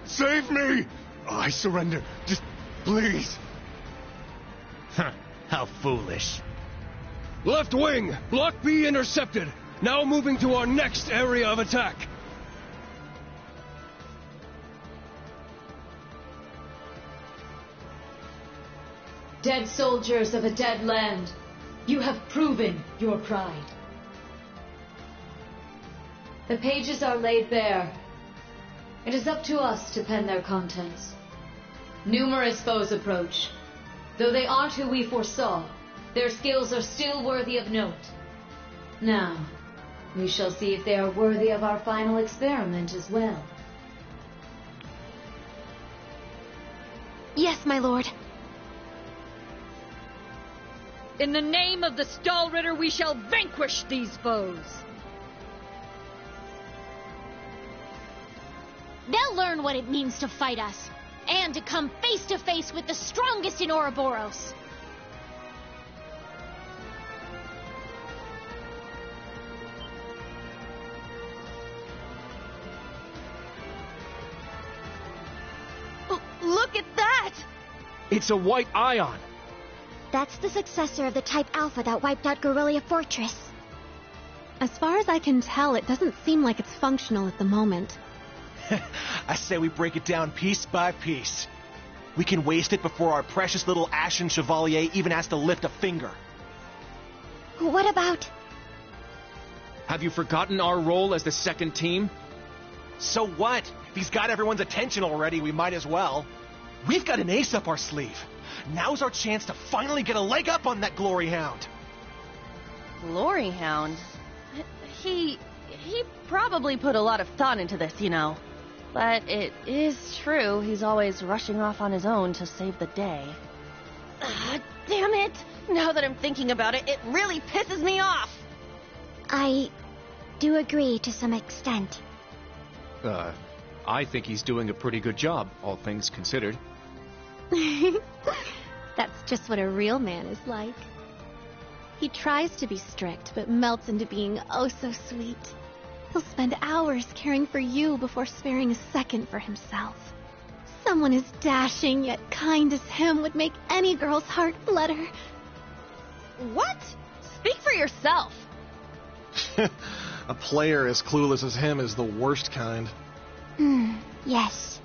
Save me! I surrender. Just please. Huh. How foolish. Left wing! Block B intercepted! Now moving to our next area of attack! Dead soldiers of a dead land, you have proven your pride. The pages are laid bare. It is up to us to pen their contents. Numerous foes approach. Though they aren't who we foresaw, their skills are still worthy of note. Now, we shall see if they are worthy of our final experiment as well. Yes, my lord. In the name of the Stahlritter, we shall vanquish these foes. They'll learn what it means to fight us, and to come face to face with the strongest in Ouroboros. Oh, look at that! It's a white ion! That's the successor of the Type Alpha that wiped out Guerrilla Fortress. As far as I can tell, it doesn't seem like it's functional at the moment. I say we break it down piece by piece. We can waste it before our precious little Ashen Chevalier even has to lift a finger. What about... Have you forgotten our role as the second team? So what? If he's got everyone's attention already, we might as well. We've got an ace up our sleeve. Now's our chance to finally get a leg up on that Glory Hound. Glory Hound? He probably put a lot of thought into this, you know. But it is true, he's always rushing off on his own to save the day. Damn it! Now that I'm thinking about it, it really pisses me off! I do agree to some extent. I think he's doing a pretty good job, all things considered. That's just what a real man is like. He tries to be strict, but melts into being oh so sweet. He'll spend hours caring for you before sparing a second for himself. Someone as dashing yet kind as him would make any girl's heart flutter. What? Speak for yourself. A player as clueless as him is the worst kind. Yes.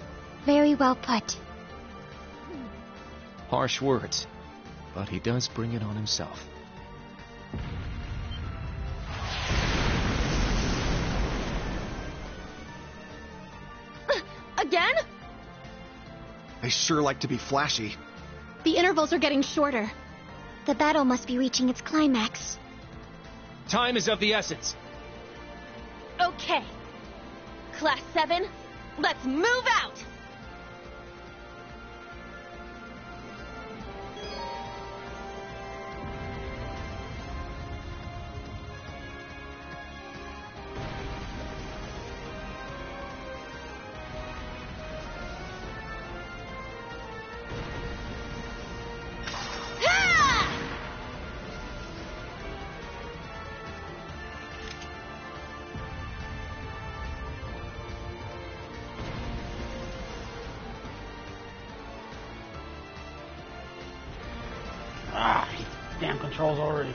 Very well put. Harsh words, but he does bring it on himself. Again? They sure like to be flashy. The intervals are getting shorter. The battle must be reaching its climax. Time is of the essence. Okay. Class 7, let's move out! Damn controls already.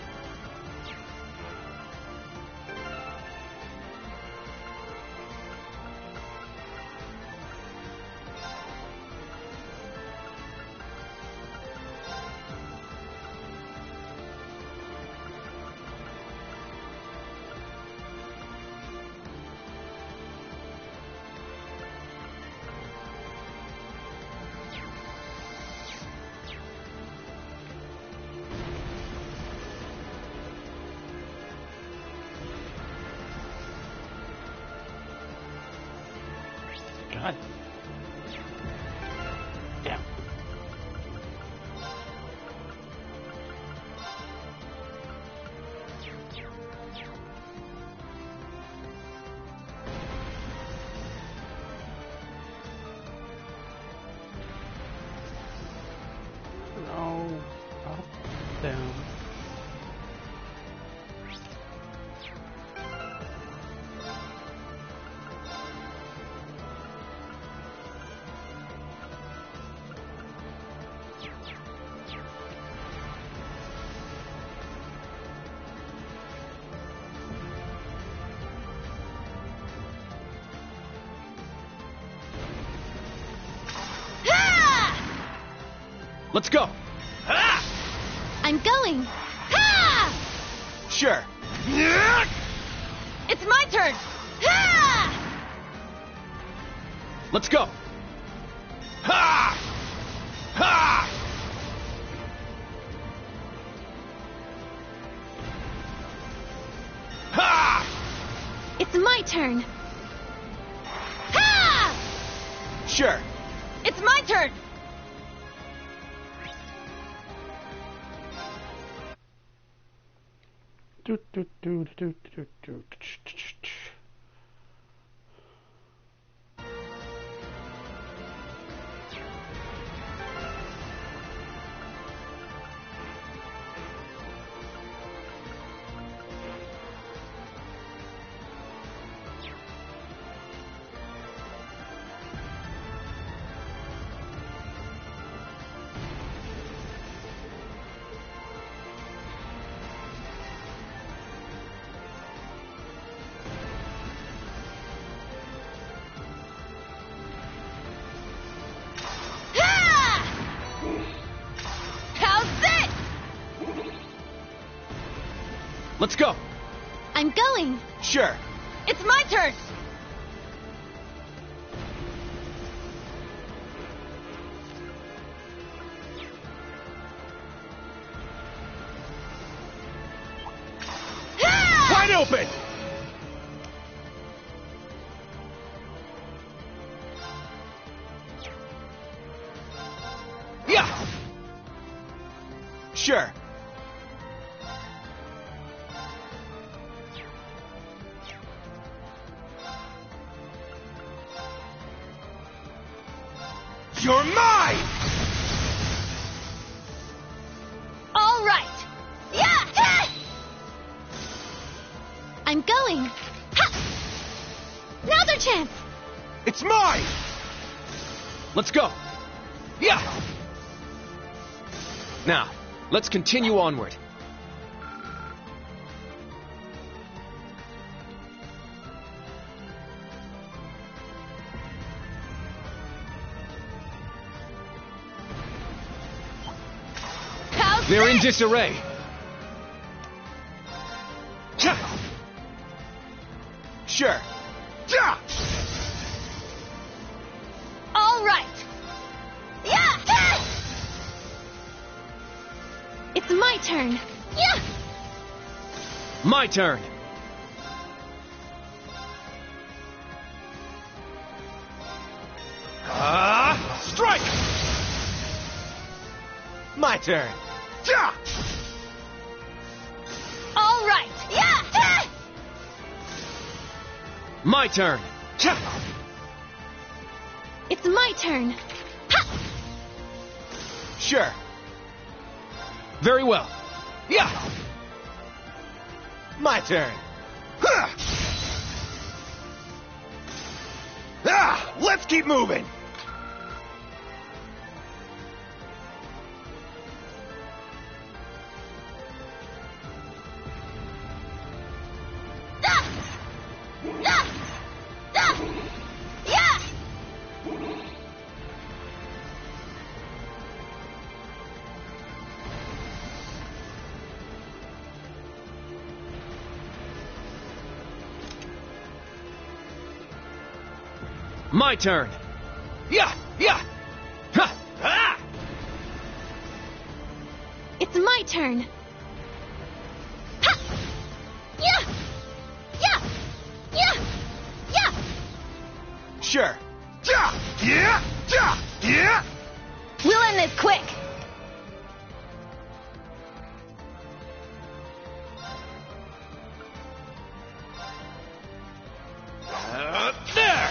God. Damn. No. Up, down. Let's go. I'm going. Ha! Sure. It's my turn! Ha! Let's go. Ha! Ha! Ha! It's my turn. Ha! Sure. It's my turn! Do, do, do, do, do, do. Let's go. I'm going. Sure. It's my turn! Wide open! Yeah! Sure. You're mine! All right! Yeah! I'm going. Ha! Another chance! It's mine! Let's go. Yeah! Now, let's continue onward. They're in disarray. Sure. All right! Yeah! It's my turn. Yeah! My turn. Strike! My turn. All right! Yeah! My turn. It's my turn. Ha! Sure. Very well. Yeah! My turn. Let's keep moving. Yeah! My turn. Yeah! Ha! Ah! It's my turn. Ha! Yeah! Yeah! Yeah! Yeah! Sure. Yeah! We'll end this quick! There!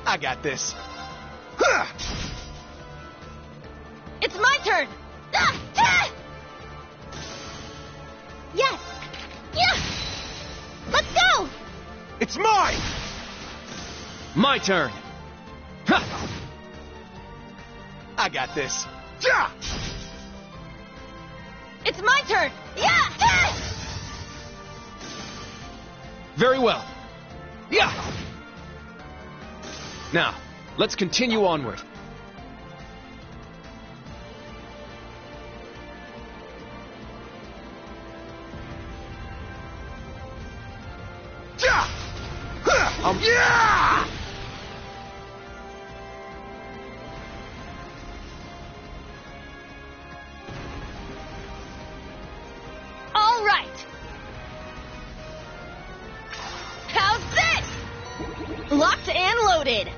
I got this. It's my turn! Yes! Yeah! Let's go! It's mine! My turn. Ha! I got this. It's my turn! Yeah! Very well. Yeah! Now, let's continue onward. Yeah! All right. How's this? Locked and loaded.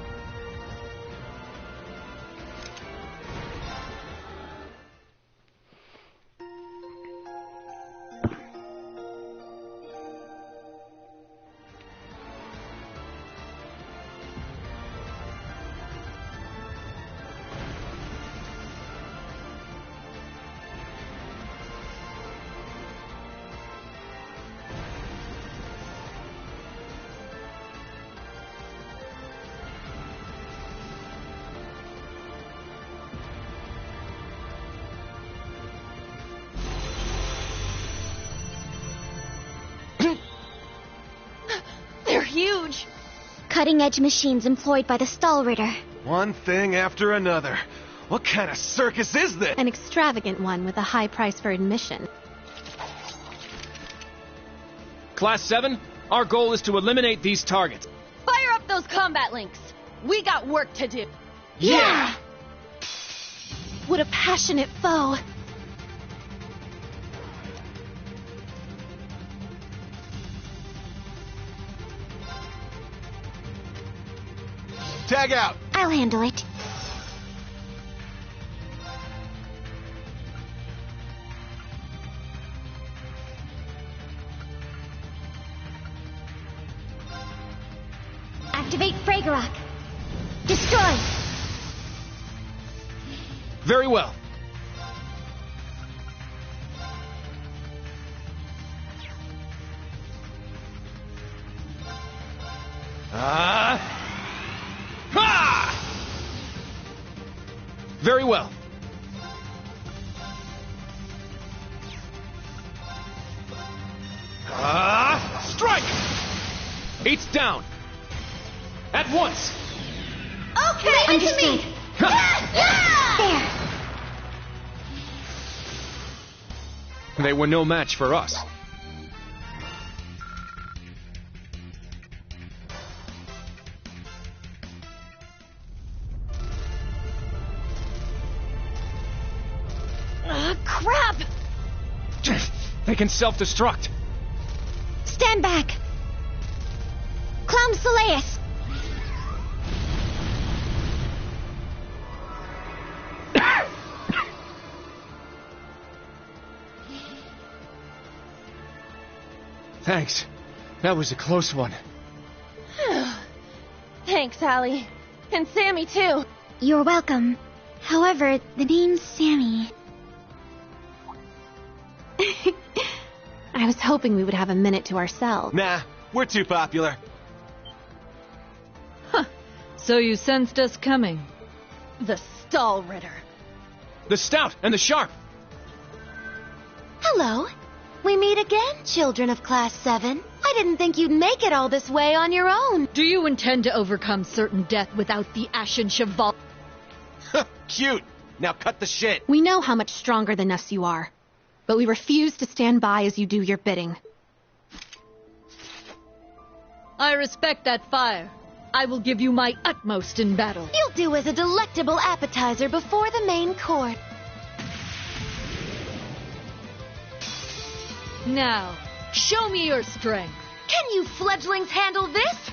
They're huge. Cutting-edge machines employed by the Stahlritter. One thing after another. What kind of circus is this? An extravagant one with a high price for admission. Class 7, our goal is to eliminate these targets. Fire up those combat links. We got work to do. Yeah! What a passionate foe. Tag out. I'll handle it. Activate Fragorok. Destroy. Very well. Very well. Strike! Eight's down. At once. Okay, understood. There. They were no match for us. Crap! They can self-destruct. Stand back. Clown Soleus. Thanks. That was a close one. Thanks, Allie. And Sammy, too. You're welcome. However, the name's Sammy. I was hoping we would have a minute to ourselves. Nah, we're too popular. So you sensed us coming. The Stahlritter. The Stout and the Sharp. Hello. We meet again, children of Class 7. I didn't think you'd make it all this way on your own. Do you intend to overcome certain death without the Ashen Cheval? Cute. Now cut the shit. We know how much stronger than us you are, but we refuse to stand by as you do your bidding. I respect that fire. I will give you my utmost in battle. You'll do as a delectable appetizer before the main court. Now, show me your strength. Can you fledglings handle this?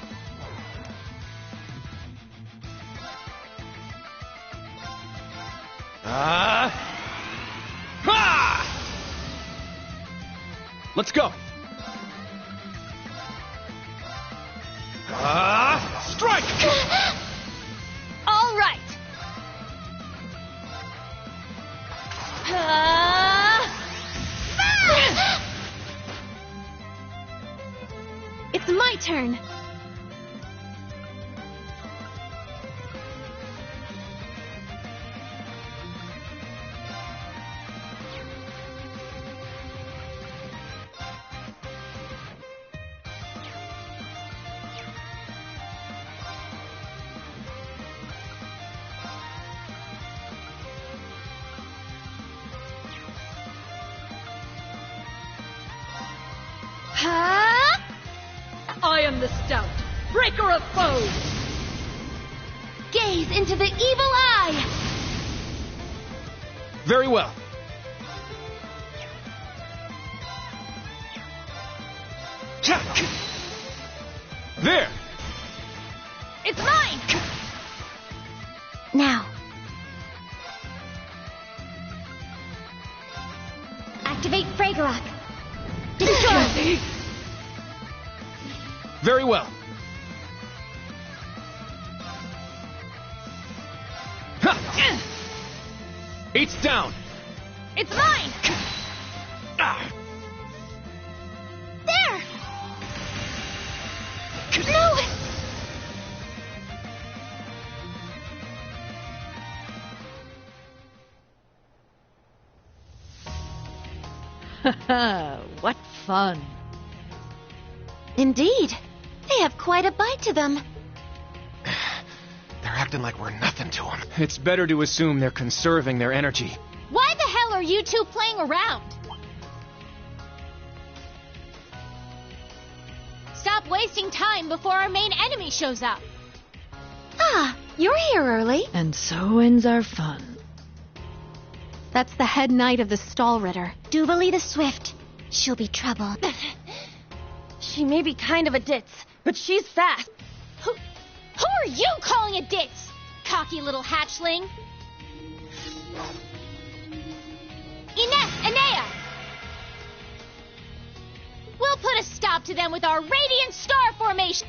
Let's go. Strike! All right. It's my turn. I am the Stout, breaker of foes! Gaze into the evil eye! Very well. There! It's mine! Now. Activate Fragorok. Destroy! Very well. Ha! It's down! It's mine! There! No! What fun. Indeed. They have quite a bite to them. They're acting like we're nothing to them. It's better to assume they're conserving their energy. Why the hell are you two playing around? Stop wasting time before our main enemy shows up. Ah, you're here early. And so ends our fun. That's the head knight of the Stahlritter. Duvalie the Swift. She'll be trouble. She may be kind of a ditz, but she's fast. Who are you calling a ditz? Cocky little hatchling. Ines, Enea! We'll put a stop to them with our Radiant Star Formation.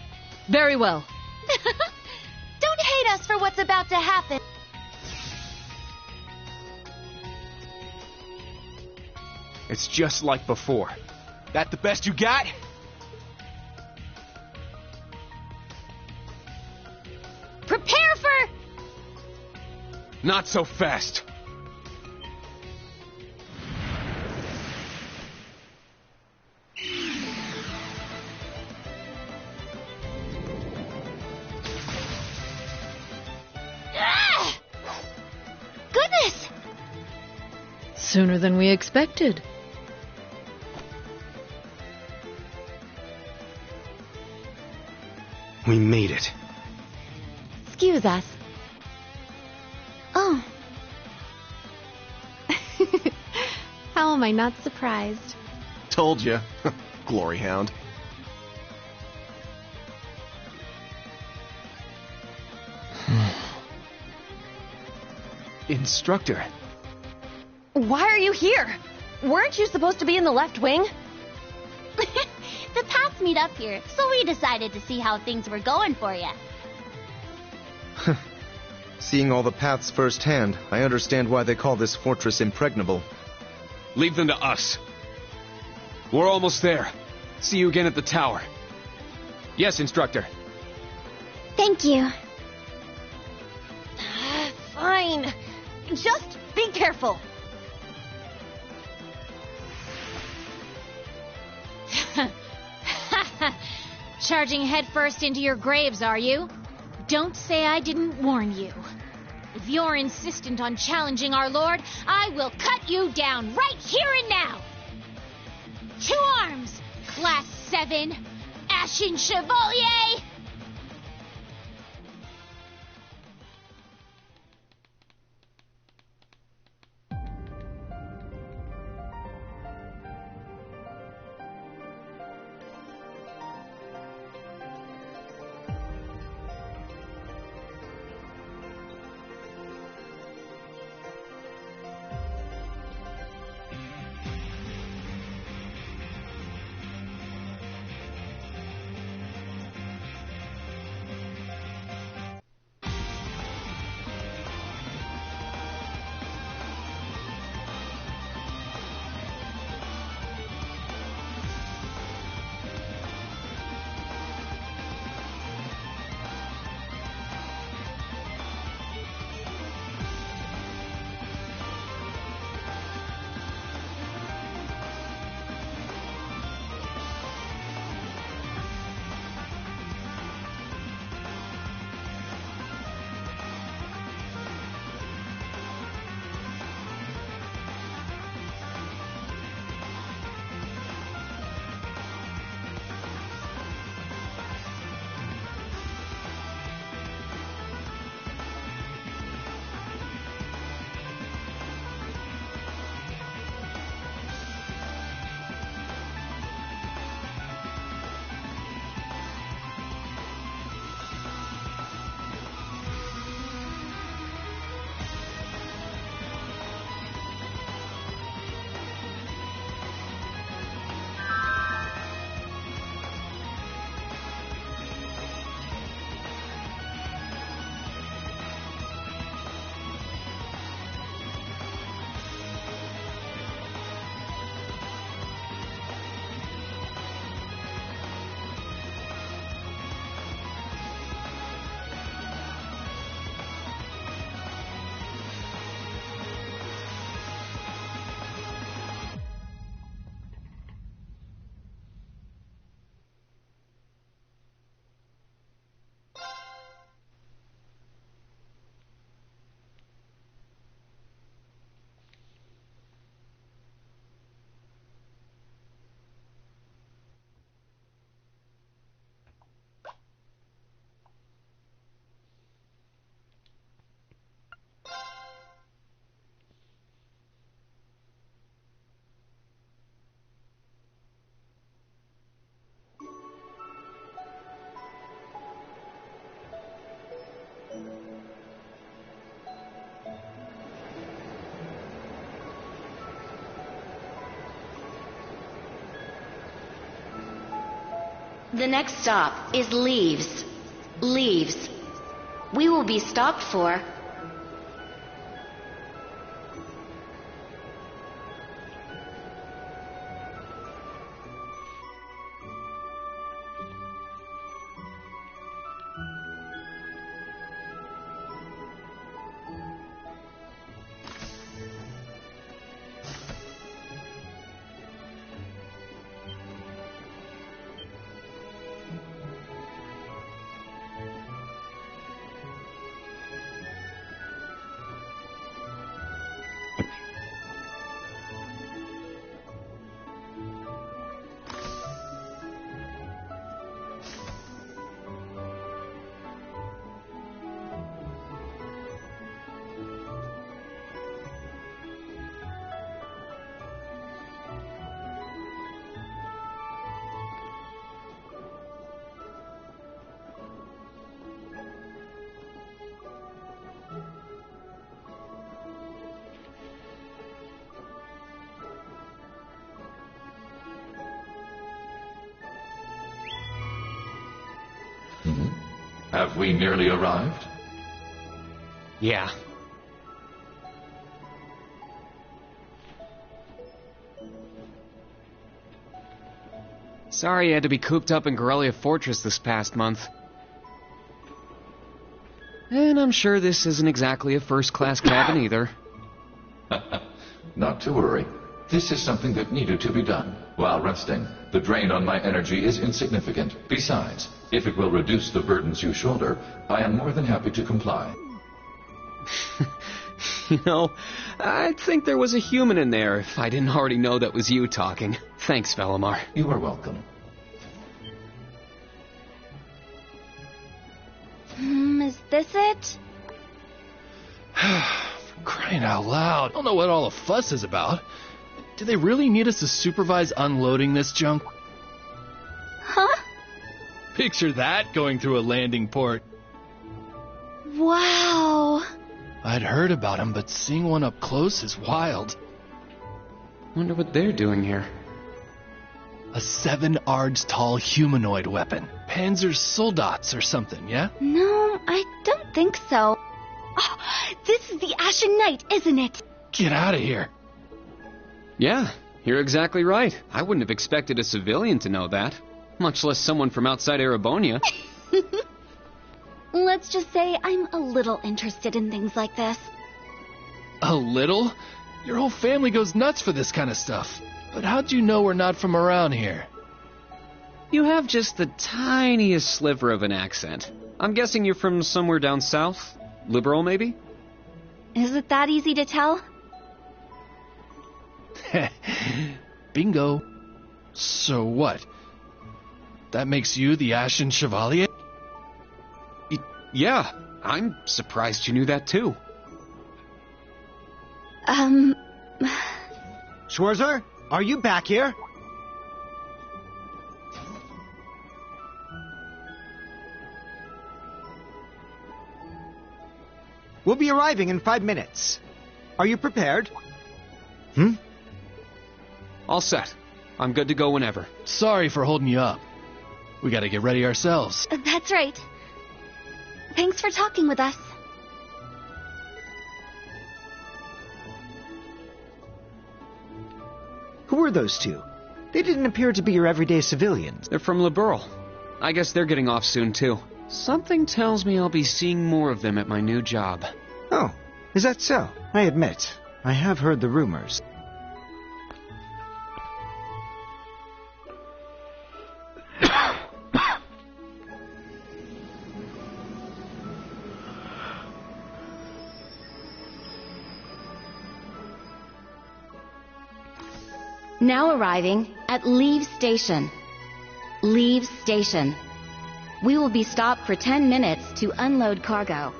Very well. Don't hate us for what's about to happen. It's just like before. That the best you got? Prepare for... Not so fast. Ah! Goodness! Sooner than we expected. We made it. Excuse us. Oh. How am I not surprised? Told you. Glory Hound. Instructor. Why are you here? Weren't you supposed to be in the left wing? The paths meet up here, so we decided to see how things were going for you. Seeing all the paths firsthand, I understand why they call this fortress impregnable. Leave them to us. We're almost there. See you again at the tower. Yes, Instructor. Thank you. Fine. Just be careful. Charging headfirst into your graves, are you? Don't say I didn't warn you. If you're insistent on challenging our lord, I will cut you down right here and now. 2 arms, Class 7, Ashen Chevalier! The next stop is Leaves. Leaves. We will be stopped for... Have we nearly arrived? Yeah. Sorry you had to be cooped up in Corellia Fortress this past month. And I'm sure this isn't exactly a first-class cabin either. Not to worry. This is something that needed to be done. While resting, the drain on my energy is insignificant. Besides, if it will reduce the burdens you shoulder, I am more than happy to comply. You know, I'd think there was a human in there if I didn't already know that was you talking. Thanks, Valimar. You are welcome. Is this it? For crying out loud. I don't know what all the fuss is about. Do they really need us to supervise unloading this junk? Huh? Picture that going through a landing port. Wow. I'd heard about them, but seeing one up close is wild. Wonder what they're doing here. A 7 ards tall humanoid weapon. Panzer Soldats or something, yeah? No, I don't think so. Oh, this is the Ashen Knight, isn't it? Get out of here. Yeah, you're exactly right. I wouldn't have expected a civilian to know that, much less someone from outside Erebonia. Let's just say I'm a little interested in things like this. A little? Your whole family goes nuts for this kind of stuff. But how'd you know we're not from around here? You have just the tiniest sliver of an accent. I'm guessing you're from somewhere down south? Liberal, maybe? Is it that easy to tell? Bingo. So what? That makes you the Ashen Chevalier? Yeah, I'm surprised you knew that too. Schwarzer, are you back here? We'll be arriving in 5 minutes. Are you prepared? All set. I'm good to go whenever. Sorry for holding you up. We gotta get ready ourselves. That's right. Thanks for talking with us. Who are those two? They didn't appear to be your everyday civilians. They're from Liberal. I guess they're getting off soon, too. Something tells me I'll be seeing more of them at my new job. Oh, is that so? I admit, I have heard the rumors. Now arriving at Leave Station. Leave Station. We will be stopped for 10 minutes to unload cargo.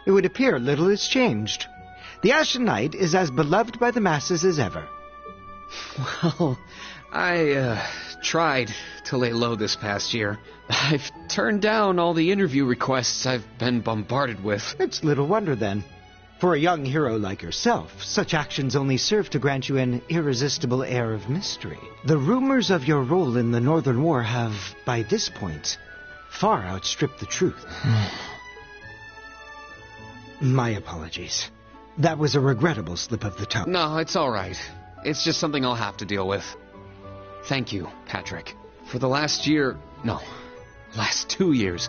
It would appear little has changed. The Ashen Knight is as beloved by the masses as ever. Well, I tried to lay low this past year. I've turned down all the interview requests I've been bombarded with. It's little wonder, then. For a young hero like yourself, such actions only serve to grant you an irresistible air of mystery. The rumors of your role in the Northern War have, by this point, far outstripped the truth. My apologies. That was a regrettable slip of the tongue. No, it's all right. It's just something I'll have to deal with. Thank you, Patrick. For the last 2 years,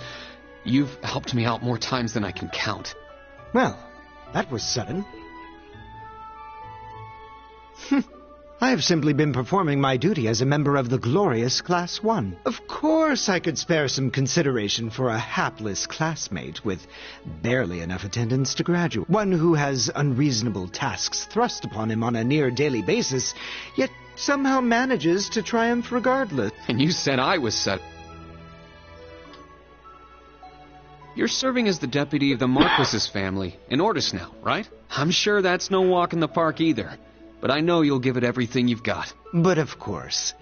you've helped me out more times than I can count. Well, that was sudden. I have simply been performing my duty as a member of the glorious Class 1. Of course I could spare some consideration for a hapless classmate with barely enough attendance to graduate. One who has unreasonable tasks thrust upon him on a near-daily basis, yet somehow manages to triumph regardless. And you said I was set. You're serving as the deputy of the Marquis's family in Ortis now, right? I'm sure that's no walk in the park either. But I know you'll give it everything you've got. But of course.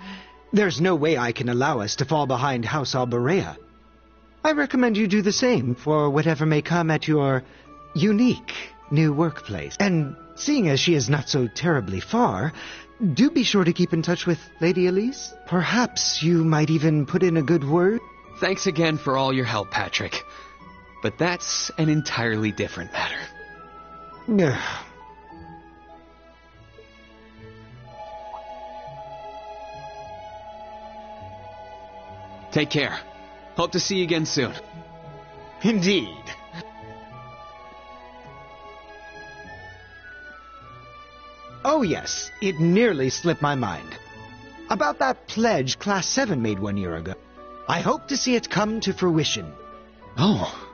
There's no way I can allow us to fall behind House Alberea. I recommend you do the same for whatever may come at your unique new workplace. And seeing as she is not so terribly far, do be sure to keep in touch with Lady Elise. Perhaps you might even put in a good word. Thanks again for all your help, Patrick. But that's an entirely different matter. Take care. Hope to see you again soon. Indeed. Oh yes, it nearly slipped my mind. About that pledge Class 7 made 1 year ago. I hope to see it come to fruition. Oh.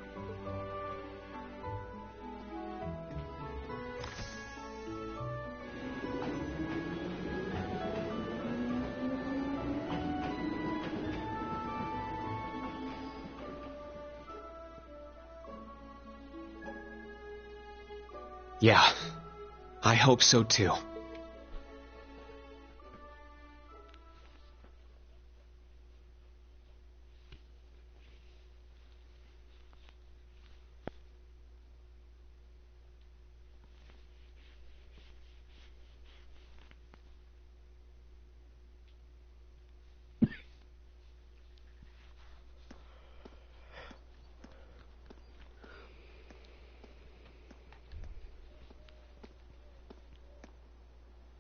Yeah, I hope so too.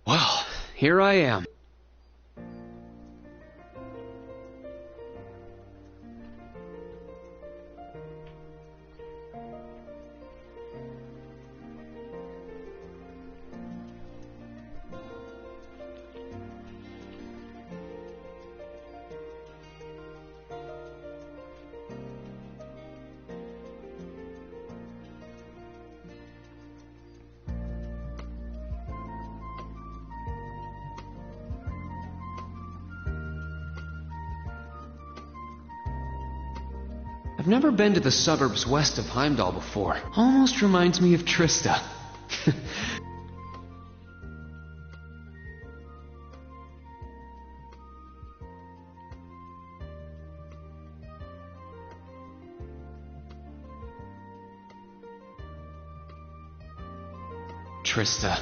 Well, here I am. I've never been to the suburbs west of Heimdall before. Almost reminds me of Trista. Trista.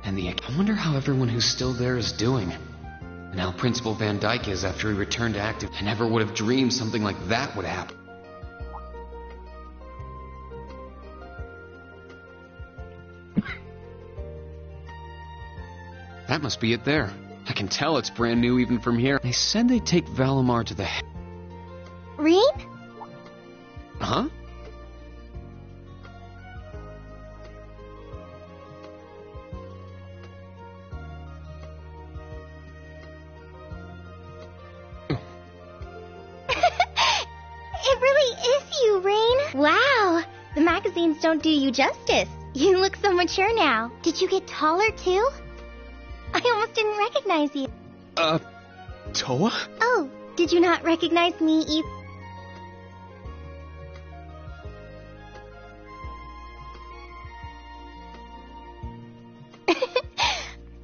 And I wonder how everyone who's still there is doing. And how Principal Van Dyke is after he returned to active. I never would have dreamed something like that would happen. That must be it there. I can tell it's brand new even from here. They said they'd take Valimar to the... Rean? Huh? It really is you, Rain. Wow, the magazines don't do you justice. You look so mature now. Did you get taller too? I almost didn't recognize you. Toa? Oh, did you not recognize me either?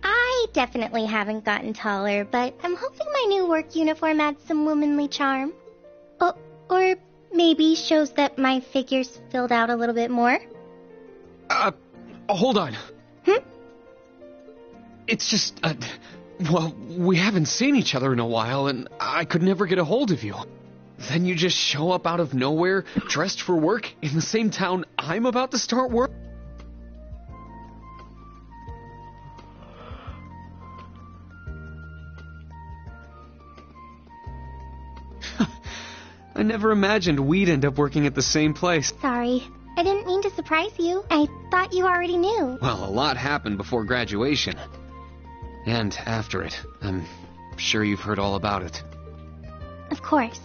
I definitely haven't gotten taller, but I'm hoping my new work uniform adds some womanly charm. Oh, or maybe shows that my figure's filled out a little bit more. Hold on. It's just, well, we haven't seen each other in a while, and I could never get a hold of you. Then you just show up out of nowhere, dressed for work, in the same town I'm about to start work? I never imagined we'd end up working at the same place. Sorry, I didn't mean to surprise you. I thought you already knew. Well, a lot happened before graduation. And after it. I'm sure you've heard all about it. Of course.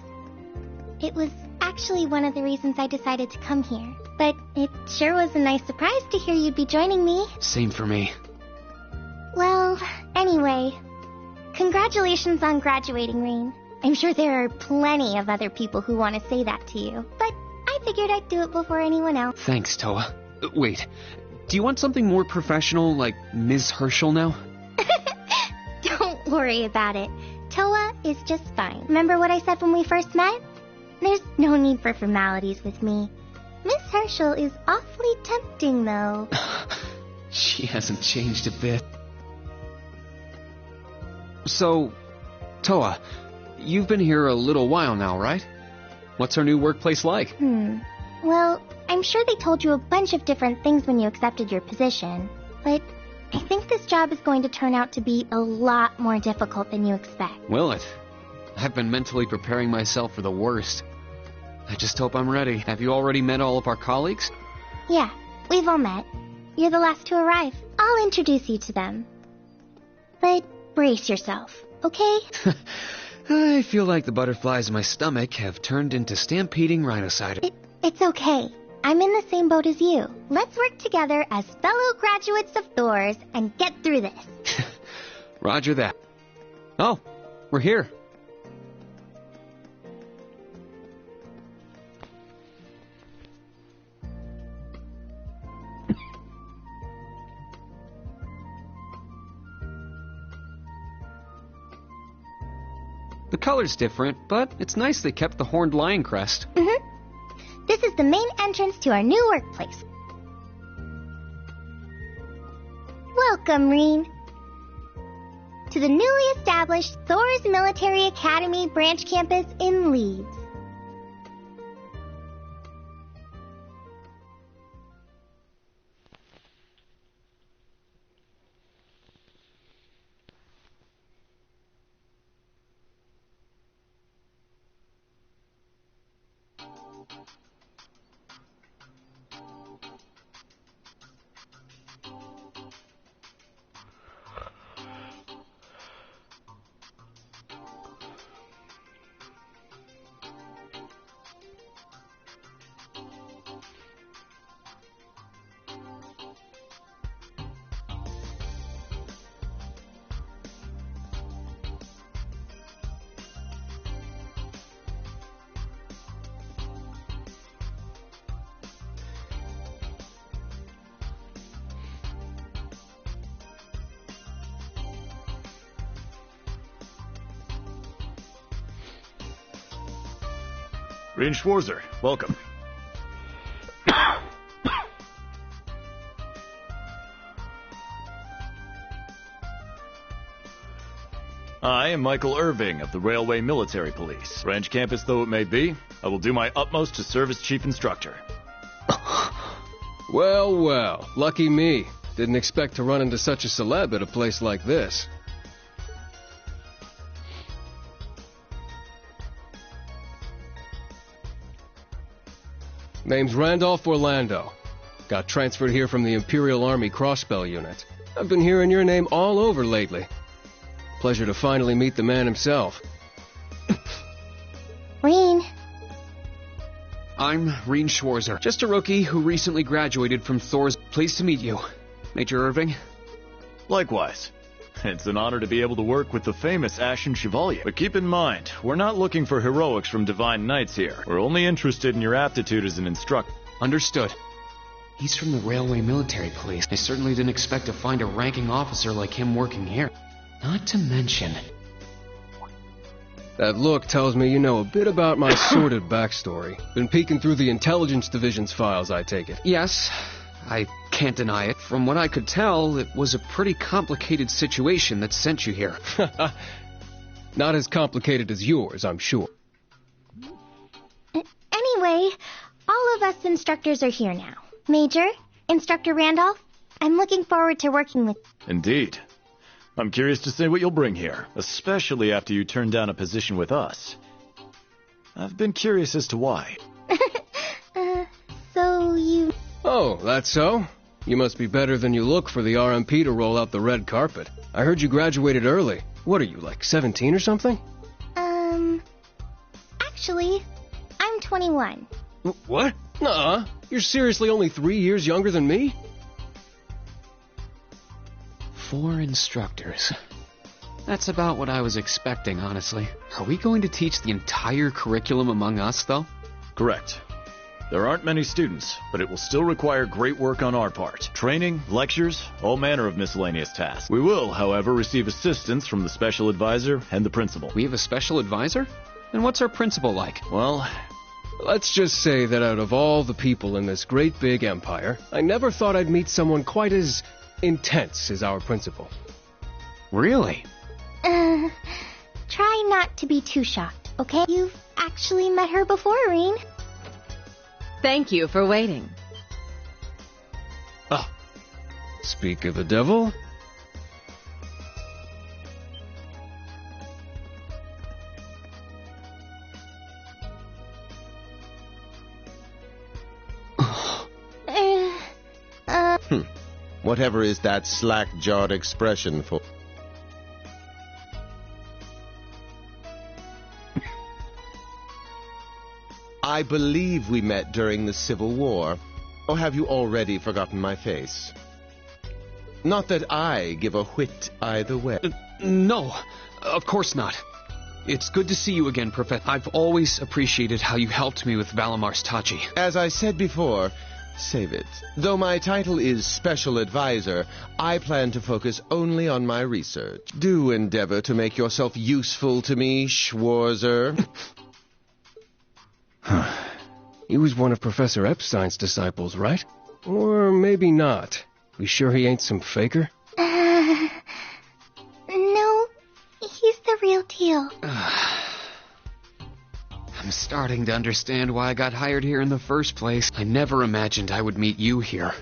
It was actually one of the reasons I decided to come here. But it sure was a nice surprise to hear you'd be joining me. Same for me. Well, anyway, congratulations on graduating, Rain. I'm sure there are plenty of other people who want to say that to you, but I figured I'd do it before anyone else. Thanks, Toa. Wait, do you want something more professional, like Ms. Herschel now? Don't worry about it. Toa is just fine. Remember what I said when we first met? There's no need for formalities with me. Miss Herschel is awfully tempting, though. She hasn't changed a bit. So, Toa, you've been here a little while now, right? What's our new workplace like? Well, I'm sure they told you a bunch of different things when you accepted your position, but I think this job is going to turn out to be a lot more difficult than you expect. Will it? I've been mentally preparing myself for the worst. I just hope I'm ready. Have you already met all of our colleagues? Yeah, we've all met. You're the last to arrive. I'll introduce you to them. But brace yourself, okay? I feel like the butterflies in my stomach have turned into stampeding rhinociders. It's okay. I'm in the same boat as you. Let's work together as fellow graduates of Thors and get through this. Roger that. Oh, we're here. The color's different, but it's nice they kept the horned lion crest. This is the main entrance to our new workplace. Welcome, Reen, to the newly established Thors Military Academy branch campus in Leeds. Reen Schwarzer, welcome. I am Michael Irving of the Railway Military Police. Branch campus though it may be, I will do my utmost to serve as chief instructor. Well, well, lucky me. Didn't expect to run into such a celeb at a place like this. Name's Randolph Orlando. Got transferred here from the Imperial Army Crossbell Unit. I've been hearing your name all over lately. Pleasure to finally meet the man himself. Reen. I'm Reen Schwarzer, just a rookie who recently graduated from Thors. Pleased to meet you, Major Irving. Likewise. It's an honor to be able to work with the famous Ashen Chevalier. But keep in mind, we're not looking for heroics from Divine Knights here. We're only interested in your aptitude as an instructor. Understood. He's from the Railway Military Police. I certainly didn't expect to find a ranking officer like him working here. Not to mention... That look tells me you know a bit about my sordid backstory. Been peeking through the Intelligence Division's files, I take it. Yes, I can't deny it. From what I could tell, it was a pretty complicated situation that sent you here. Not as complicated as yours, I'm sure. Anyway, all of us instructors are here now. Major, Instructor Randolph, I'm looking forward to working with you. Indeed. I'm curious to see what you'll bring here, especially after you turn down a position with us. I've been curious as to why. So you... Oh, that's so? You must be better than you look for the RMP to roll out the red carpet. I heard you graduated early. What are you, like 17 or something? Actually, I'm 21. What? Nuh-uh. You're seriously only 3 years younger than me? 4 instructors. That's about what I was expecting, honestly. Are we going to teach the entire curriculum among us, though? Correct. There aren't many students, but it will still require great work on our part. Training, lectures, all manner of miscellaneous tasks. We will, however, receive assistance from the special advisor and the principal. We have a special advisor? And what's our principal like? Well, let's just say that out of all the people in this great big empire, I never thought I'd meet someone quite as intense as our principal. Really? Try not to be too shocked, okay? You've actually met her before, Reen. Thank you for waiting. Ah, speak of the devil. Whatever is that slack-jawed expression for? I believe we met during the Civil War. Or have you already forgotten my face? Not that I give a whit either way. No, of course not. It's good to see you again, Professor. I've always appreciated how you helped me with Valamar's Tachi. As I said before, save it. Though my title is Special Advisor, I plan to focus only on my research. Do endeavor to make yourself useful to me, Schwarzer. He was one of Professor Epstein's disciples, right? Or maybe not. We sure he ain't some faker? No, he's the real deal. I'm starting to understand why I got hired here in the first place. I never imagined I would meet you here.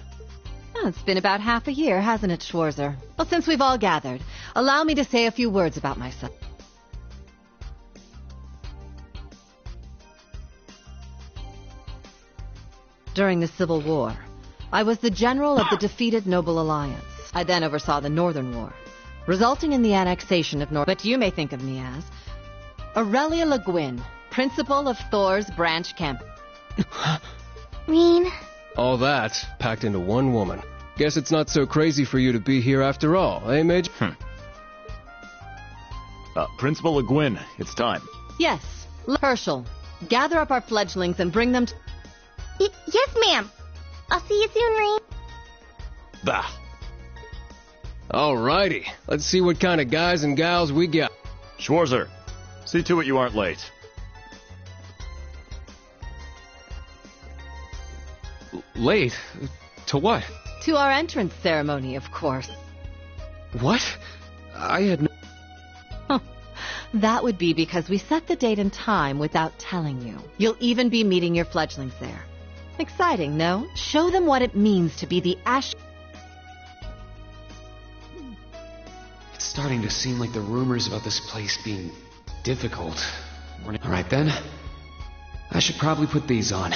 Oh, it's been about half a year, hasn't it, Schwarzer? Well, since we've all gathered, allow me to say a few words about myself. During the Civil War, I was the general of the defeated Noble Alliance. I then oversaw the Northern War, resulting in the annexation of North... But you may think of me as Aurelia Le Guin, principal of Thor's branch camp. Reen? All that packed into one woman. Guess it's not so crazy for you to be here after all, eh, Major? Principal Le Guin, it's time. Yes, Herschel, gather up our fledglings and bring them to... Yes, ma'am. I'll see you soon, Reen. Bah. Alrighty, let's see what kind of guys and gals we got. Schwarzer, see to it you aren't late. Late? To what? To our entrance ceremony, of course. What? I had no... That would be because we set the date and time without telling you. You'll even be meeting your fledglings there. Exciting, no? Show them what it means to be the Ash... It's starting to seem like the rumors about this place being difficult. Alright then. I should probably put these on.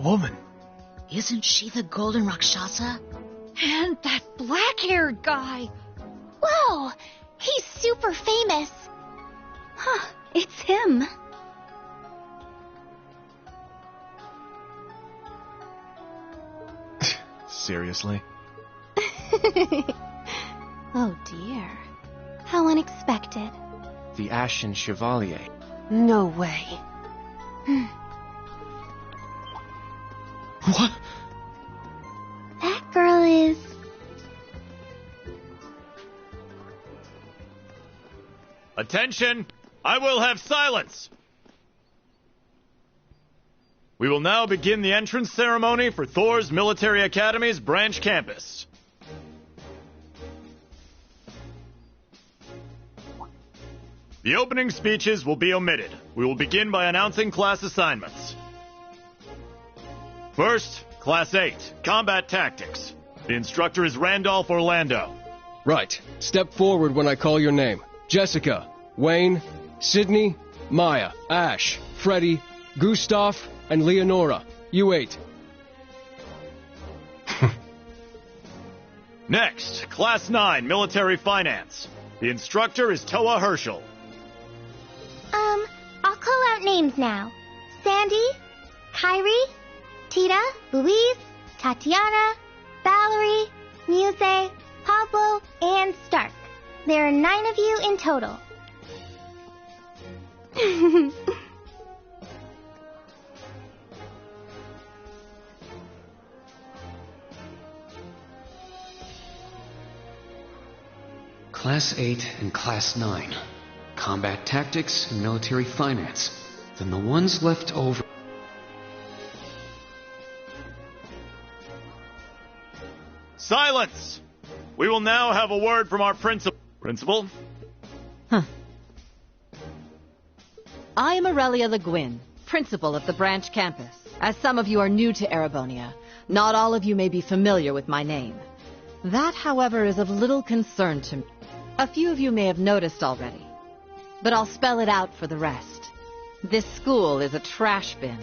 That woman. Isn't she the Golden Rakshasa? And that black-haired guy. Whoa! He's super famous. Huh, it's him. Seriously? Oh dear. How unexpected. The Ashen Chevalier. No way. What? That girl is... Attention! I will have silence! We will now begin the entrance ceremony for Thor's Military Academy's branch campus. The opening speeches will be omitted. We will begin by announcing class assignments. First, Class 8, Combat Tactics. The instructor is Randolph Orlando. Right. Step forward when I call your name. Jessica, Wayne, Sydney, Maya, Ash, Freddy, Gustav, and Leonora. You 8. Next, Class 9, Military Finance. The instructor is Toa Herschel. I'll call out names now. Sandy, Kyrie, Tita, Louise, Tatiana, Valerie, Muse, Pablo, and Stark. There are 9 of you in total. Class 8 and Class 9. Combat Tactics and Military Finance. Then the ones left over... Silence! We will now have a word from our principal. Principal? I am Aurelia Le Guin, principal of the branch campus. As some of you are new to Erebonia, not all of you may be familiar with my name. That, however, is of little concern to me. A few of you may have noticed already, but I'll spell it out for the rest. This school is a trash bin.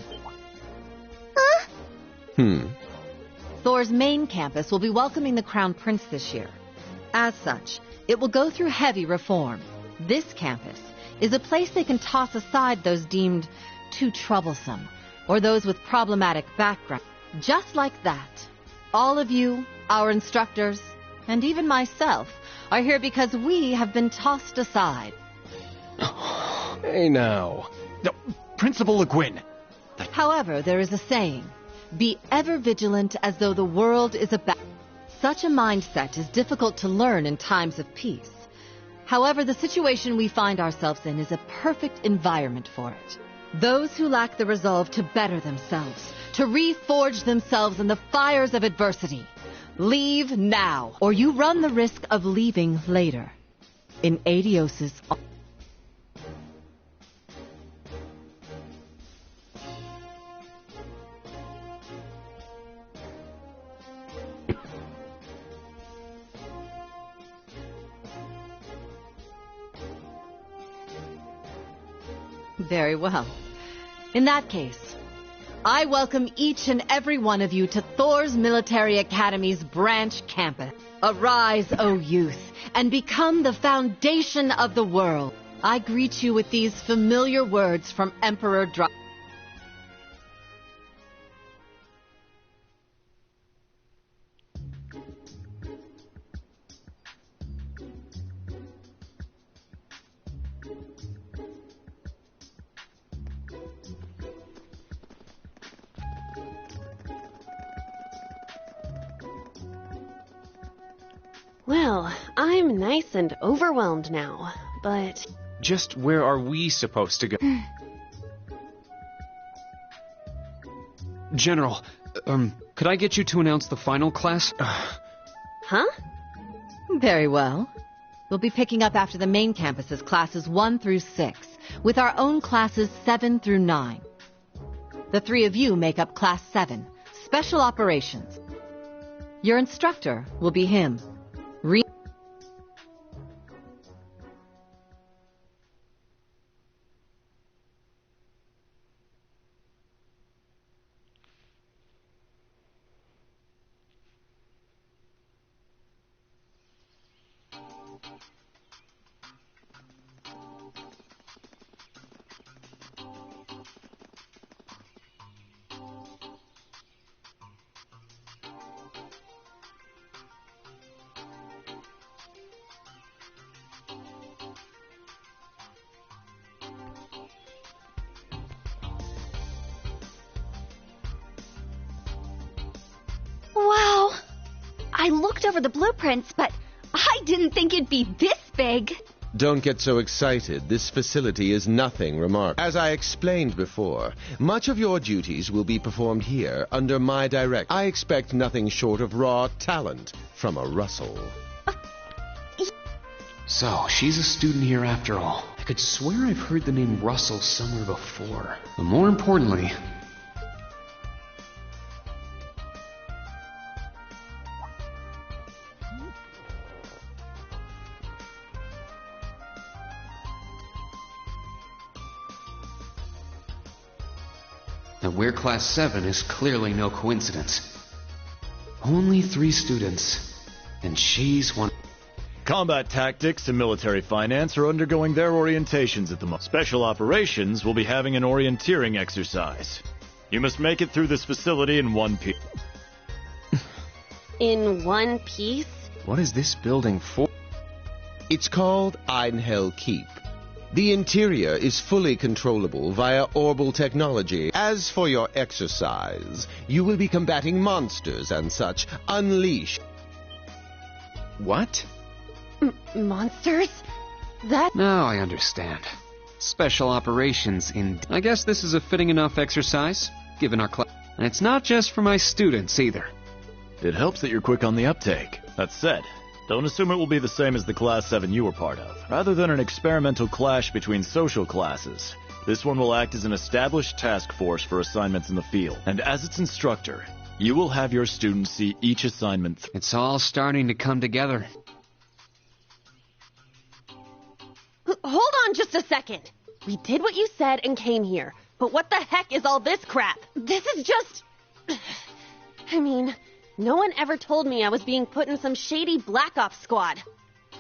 Thor's main campus will be welcoming the Crown Prince this year. As such, it will go through heavy reform. This campus is a place they can toss aside those deemed too troublesome, or those with problematic background. Just like that, all of you, our instructors, and even myself, are here because we have been tossed aside. Hey now. No, Principal Le Guin. However, there is a saying, be ever vigilant as though the world is about. Such a mindset is difficult to learn in times of peace. However, the situation we find ourselves in is a perfect environment for it. Those who lack the resolve to better themselves, to reforge themselves in the fires of adversity, leave now, or you run the risk of leaving later. In Adios's... Very well. In that case, I welcome each and every one of you to Thor's Military Academy's branch campus. Arise, O youth, and become the foundation of the world. I greet you with these familiar words from Emperor Dracogates. Well, I'm nice and overwhelmed now, but... Just where are we supposed to go? General, could I get you to announce the final class? Huh? Very well. We'll be picking up after the main campus's classes 1 through 6, with our own classes 7 through 9. The 3 of you make up Class 7, Special Operations. Your instructor will be him. Wow! I looked over the blueprints, but I didn't think it'd be this big. Don't get so excited. This facility is nothing remarkable. As I explained before, much of your duties will be performed here under my direction. I expect nothing short of raw talent from a Russell. So, she's a student here after all. I could swear I've heard the name Russell somewhere before. But more importantly, that we're Class 7 is clearly no coincidence. Only 3 students, and she's one. Combat tactics and military finance are undergoing their orientations at the moment. Special operations will be having an orienteering exercise. You must make it through this facility in one piece. In one piece? What is this building for? It's called Einhell Keep. The interior is fully controllable via orbal technology. As for your exercise, you will be combating monsters and such. Unleash. What? Monsters? That... Now I understand. Special operations in... I guess this is a fitting enough exercise, given our class. And it's not just for my students, either. It helps that you're quick on the uptake. That said, don't assume it will be the same as the Class 7 you were part of. Rather than an experimental clash between social classes, this one will act as an established task force for assignments in the field. And as its instructor, you will have your students see each assignment. It's all starting to come together. Hold on just a second. We did what you said and came here. But what the heck is all this crap? This is just... I mean, no one ever told me I was being put in some shady Black Ops squad.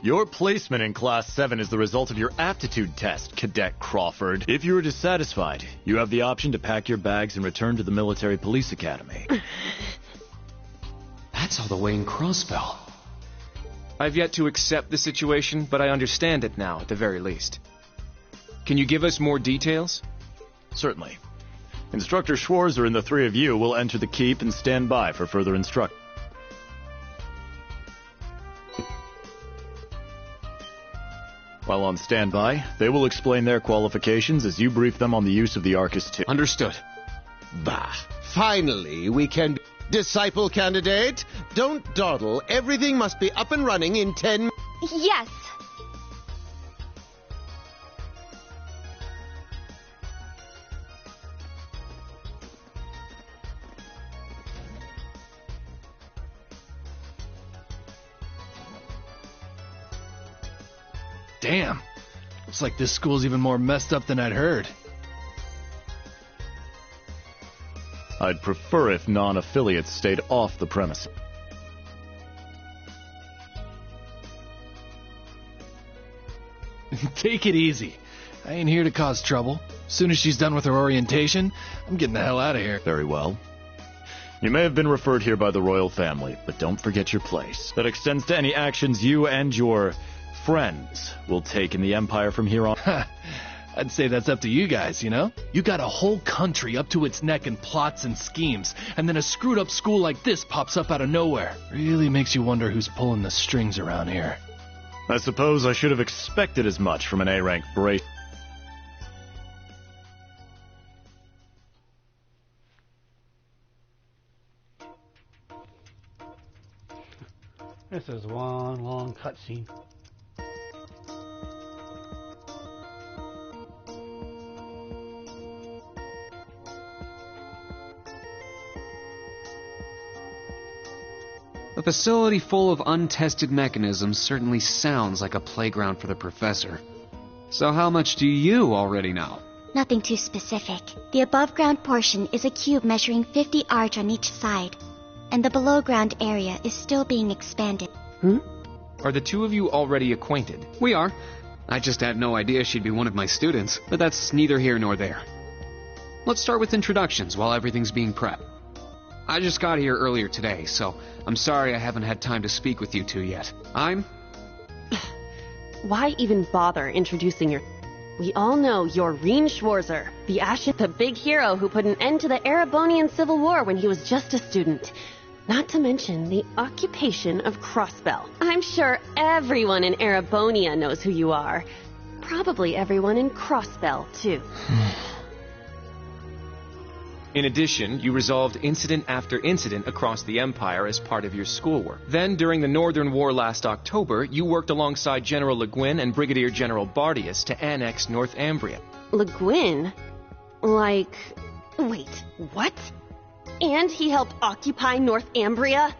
Your placement in Class 7 is the result of your aptitude test, Cadet Crawford. If you are dissatisfied, you have the option to pack your bags and return to the Military Police Academy. That's all the way in Crossbell. I've yet to accept the situation, but I understand it now, at the very least. Can you give us more details? Certainly. Instructor Schwarzer and the 3 of you will enter the keep and stand by for further instruction. While on standby, they will explain their qualifications as you brief them on the use of the Arcus 2. Understood. Bah! Finally, we can... Disciple candidate, don't dawdle. Everything must be up and running in 10 minutes. Yes. Damn. Looks like this school's even more messed up than I'd heard. I'd prefer if non-affiliates stayed off the premises. Take it easy. I ain't here to cause trouble. As soon as she's done with her orientation, I'm getting the hell out of here. Very well. You may have been referred here by the royal family, but don't forget your place. That extends to any actions you and your friends will take in the Empire from here on. I'd say that's up to you guys, you know? You got a whole country up to its neck in plots and schemes, and then a screwed-up school like this pops up out of nowhere. Really makes you wonder who's pulling the strings around here. I suppose I should have expected as much from an A-rank brace. This is one long cutscene. A facility full of untested mechanisms certainly sounds like a playground for the professor. So how much do you already know? Nothing too specific. The above-ground portion is a cube measuring 50 arch on each side, and the below-ground area is still being expanded. Are the two of you already acquainted? We are. I just had no idea she'd be one of my students, but that's neither here nor there. Let's start with introductions while everything's being prepped. I just got here earlier today, so I'm sorry I haven't had time to speak with you two yet. Why even bother introducing your... We all know you're Reen Schwarzer, the big hero who put an end to the Erebonian Civil War when he was just a student. Not to mention the occupation of Crossbell. I'm sure everyone in Erebonia knows who you are. Probably everyone in Crossbell, too. In addition, you resolved incident after incident across the Empire as part of your schoolwork. Then, during the Northern War last October, you worked alongside General Le Guin and Brigadier General Bardius to annex Northumbria. Le Guin? Like... Wait, what? And he helped occupy Northumbria?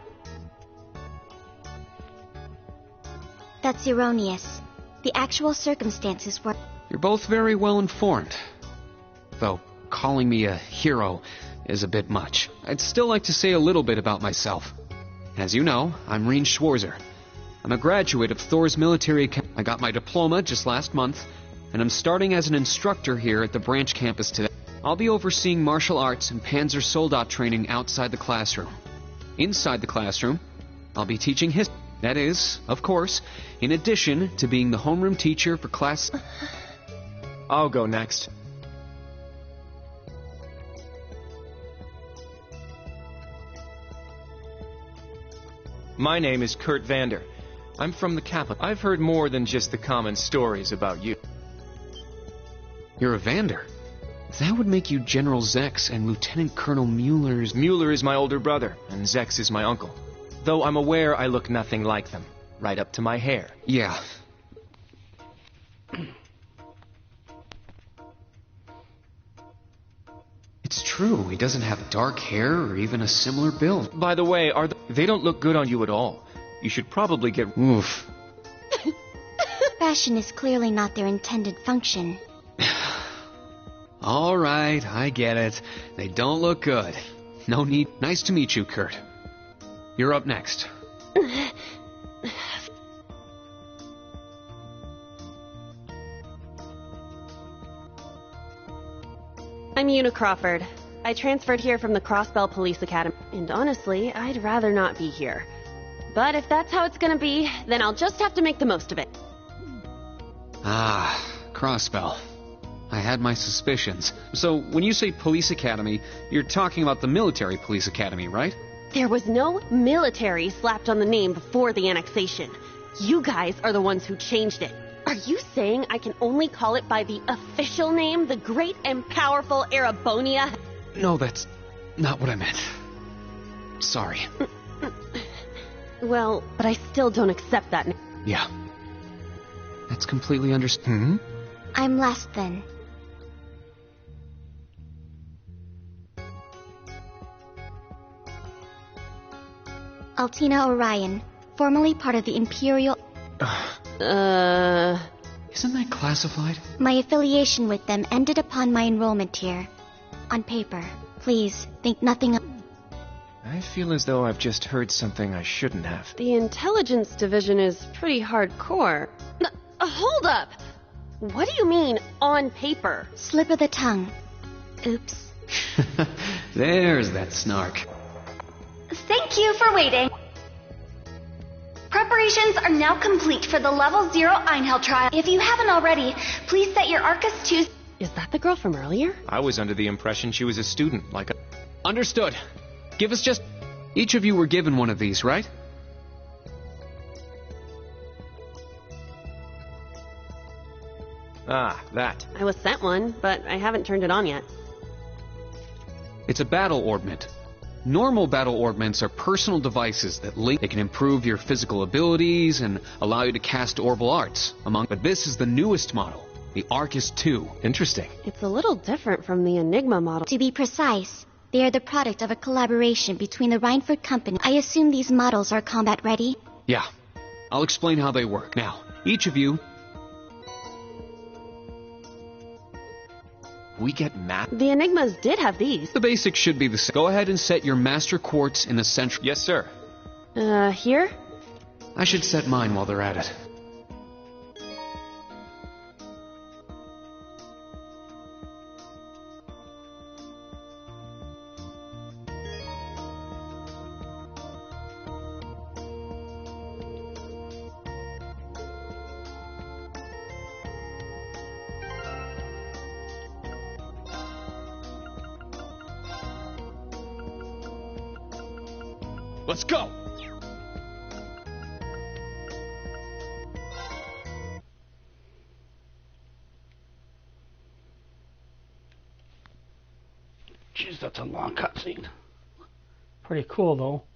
That's erroneous. The actual circumstances were... You're both very well informed. Though, calling me a hero is a bit much. I'd still like to say a little bit about myself. As you know, I'm Reen Schwarzer. I'm a graduate of Thor's Military Academy. I got my diploma just last month, and I'm starting as an instructor here at the branch campus today. I'll be overseeing martial arts and Panzer Soldat training outside the classroom. Inside the classroom, I'll be teaching history. That is, of course, in addition to being the homeroom teacher for class... I'll go next. My name is Kurt Vander. I'm from the capital. I've heard more than just the common stories about you. You're a Vander? That would make you General Zex and Lieutenant Colonel Mueller's... Mueller is my older brother, and Zex is my uncle. Though I'm aware I look nothing like them. Right up to my hair. Yeah. It's true, he doesn't have dark hair or even a similar build. By the way, they don't look good on you at all. You should probably get... Oof. Fashion is clearly not their intended function. All right, I get it. They don't look good. No need. Nice to meet you, Kurt. You're up next. I'm Una Crawford. I transferred here from the Crossbell Police Academy, and honestly, I'd rather not be here. But if that's how it's gonna be, then I'll just have to make the most of it. Ah, Crossbell. I had my suspicions. So, when you say Police Academy, you're talking about the Military Police Academy, right? There was no military slapped on the name before the annexation. You guys are the ones who changed it. Are you saying I can only call it by the official name, the great and powerful Erebonia? No, that's not what I meant. Sorry. Well, but I still don't accept that name. Yeah. That's completely understood. I'm last then. Altina Orion, formerly part of the Imperial... Isn't that classified? My affiliation with them ended upon my enrollment here. On paper. Please, think nothing of... I feel as though I've just heard something I shouldn't have. The intelligence division is pretty hardcore. Hold up! What do you mean, on paper? Slip of the tongue. Oops. There's that snark. Thank you for waiting. Preparations are now complete for the Level 0 Einhell trial. If you haven't already, please set your Arcus 2... Is that the girl from earlier? I was under the impression she was a student, like a... Understood. Give us just... Each of you were given one of these, right? Ah, that. I was sent one, but I haven't turned it on yet. It's a battle orbment. Normal battle orbments are personal devices that link. They can improve your physical abilities and allow you to cast orbal arts, but this is the newest model, the Arcus 2. Interesting. It's a little different from the Enigma model. To be precise, they are the product of a collaboration between the Reinford Company. I assume these models are combat ready? Yeah. I'll explain how they work. Now, each of you... We get map. The Enigmas did have these. The basics should be the same. Go ahead and set your master quartz in the central... Yes, sir. Here? I should set mine while they're at it. Let's go! Jeez, that's a long cutscene. Pretty cool, though.